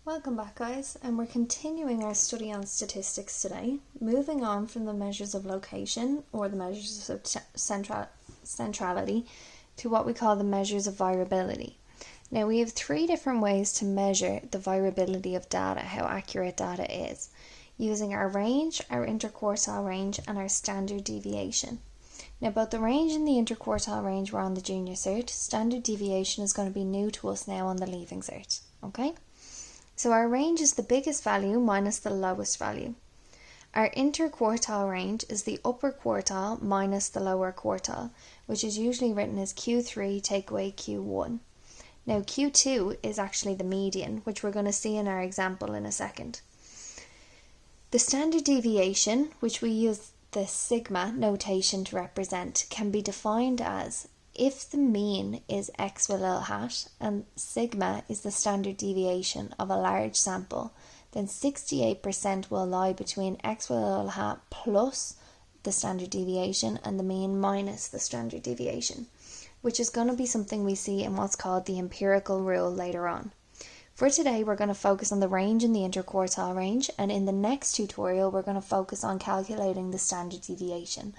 Welcome back, guys, and we're continuing our study on statistics today, moving on from the measures of location or the measures of centrality to what we call the measures of variability. Now, we have three different ways to measure the variability of data, how accurate data is, using our range, our interquartile range, and our standard deviation. Now, both the range and the interquartile range were on the junior cert. Standard deviation is going to be new to us now on the leaving cert, okay? So our range is the biggest value minus the lowest value. Our interquartile range is the upper quartile minus the lower quartile, which is usually written as Q3 take away Q1. Now Q2 is actually the median, which we're going to see in our example in a second. The standard deviation, which we use the sigma notation to represent, can be defined as if the mean is x with a little hat and sigma is the standard deviation of a large sample, then 68% will lie between x with a little hat plus the standard deviation and the mean minus the standard deviation, which is going to be something we see in what's called the empirical rule later on. For today, we're going to focus on the range and the interquartile range, and in the next tutorial, we're going to focus on calculating the standard deviation.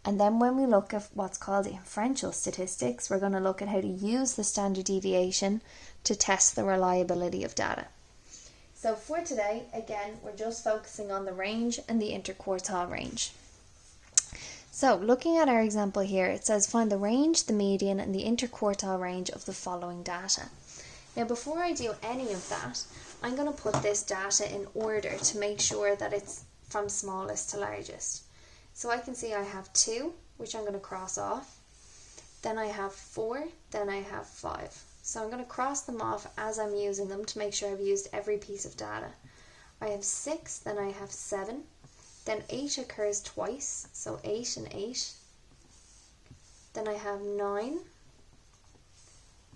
And then when we look at what's called inferential statistics, we're going to look at how to use the standard deviation to test the reliability of data. So for today, again, we're just focusing on the range and the interquartile range. So looking at our example here, it says find the range, the median, and the interquartile range of the following data. Now before I do any of that, I'm going to put this data in order to make sure that it's from smallest to largest. So I can see I have 2, which I'm going to cross off. Then I have 4, then I have 5. So I'm going to cross them off as I'm using them to make sure I've used every piece of data. I have 6, then I have 7. Then 8 occurs twice, so 8 and 8. Then I have 9.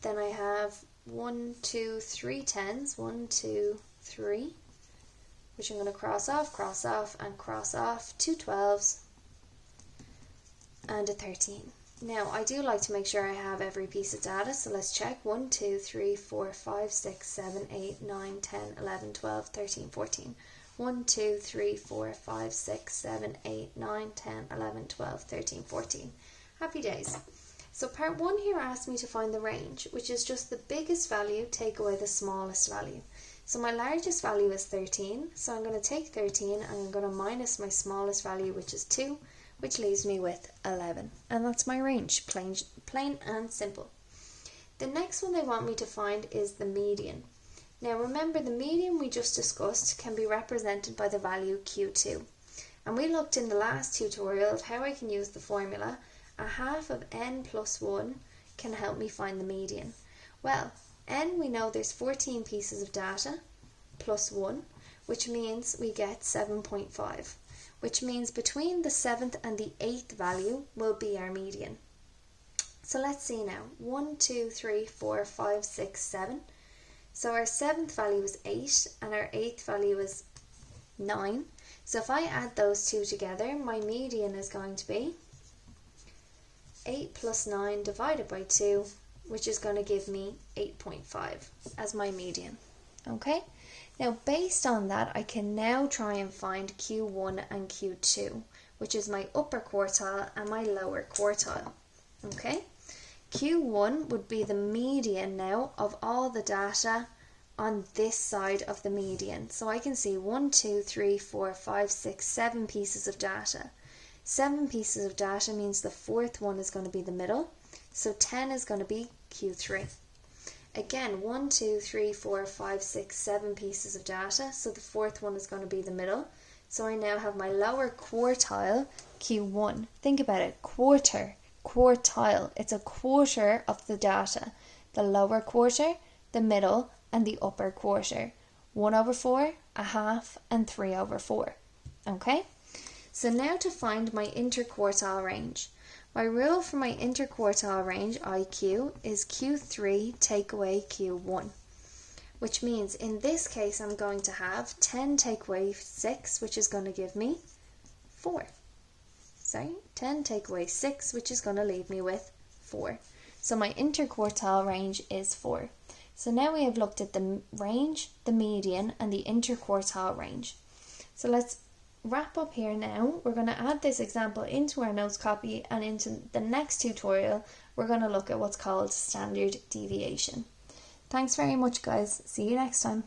Then I have 1, 2, 3 tens, 1, 2, 3, which I'm going to cross off, and cross off, 2 12s, and a 13. Now, I do like to make sure I have every piece of data, so let's check. 1, 2, 3, 4, 5, 6, 7, 8, 9, 10, 11, 12, 13, 14. 1, 2, 3, 4, 5, 6, 7, 8, 9, 10, 11, 12, 13, 14. Happy days. So part 1 here asks me to find the range, which is just the biggest value take away the smallest value. So my largest value is 13, so I'm going to take 13 and I'm going to minus my smallest value, which is 2, which leaves me with 11. And that's my range, plain and simple. The next one they want me to find is the median. Now remember, the median we just discussed can be represented by the value Q2. And we looked in the last tutorial of how I can use the formula. A half of n plus 1 can help me find the median. Well, n, we know there's 14 pieces of data plus 1, which means we get 7.5, which means between the 7th and the 8th value will be our median. So let's see now. 1, 2, 3, 4, 5, 6, 7. So our 7th value is 8 and our 8th value is 9. So if I add those two together, my median is going to be 8 plus 9 divided by 2, which is going to give me 8.5 as my median. Okay? Now, based on that, I can now try and find Q1 and Q2, which is my upper quartile and my lower quartile. Okay? Q1 would be the median now of all the data on this side of the median. So I can see 1, 2, 3, 4, 5, 6, 7 pieces of data. 7 pieces of data means the 4th one is going to be the middle, so 10 is going to be Q3. Again, 1, 2, 3, 4, 5, 6, 7 pieces of data, so the 4th one is going to be the middle. So I now have my lower quartile, Q1. Think about it, quartile. It's a quarter of the data. The lower quarter, the middle, and the upper quarter. 1 over 4, a half, and 3 over 4. Okay? So now to find my interquartile range. My rule for my interquartile range, IQ, is Q3 take away Q1, which means in this case I'm going to have 10 take away 6, which is going to give me 4. 10 take away 6, which is going to leave me with 4. So my interquartile range is 4. So now we have looked at the range, the median, and the interquartile range. So let's wrap up here now. We're going to add this example into our notes copy, and into the next tutorial we're going to look at what's called standard deviation. Thanks very much, guys. See you next time.